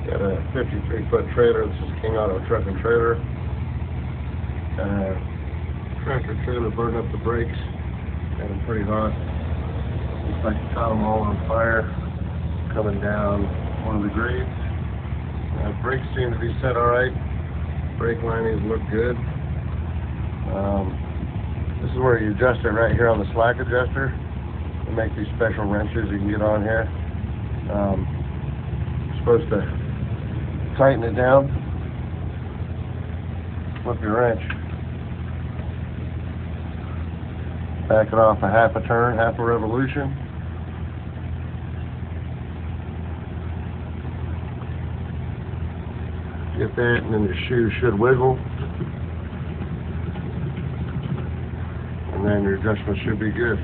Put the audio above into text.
Got a 53-foot trailer. This is King Auto Truck and Trailer. Tractor trailer burned up the brakes. Got them pretty hot. Looks like it caught them all on fire. Coming down one of the grades. Brakes seem to be set alright. Brake linings look good. This is where you adjust it right here on the slack adjuster. They make these special wrenches you can get on here. You're supposed to tighten it down. Flip your wrench. Back it off a half a turn, half a revolution. Get that, and then your shoe should wiggle. And then your adjustment should be good.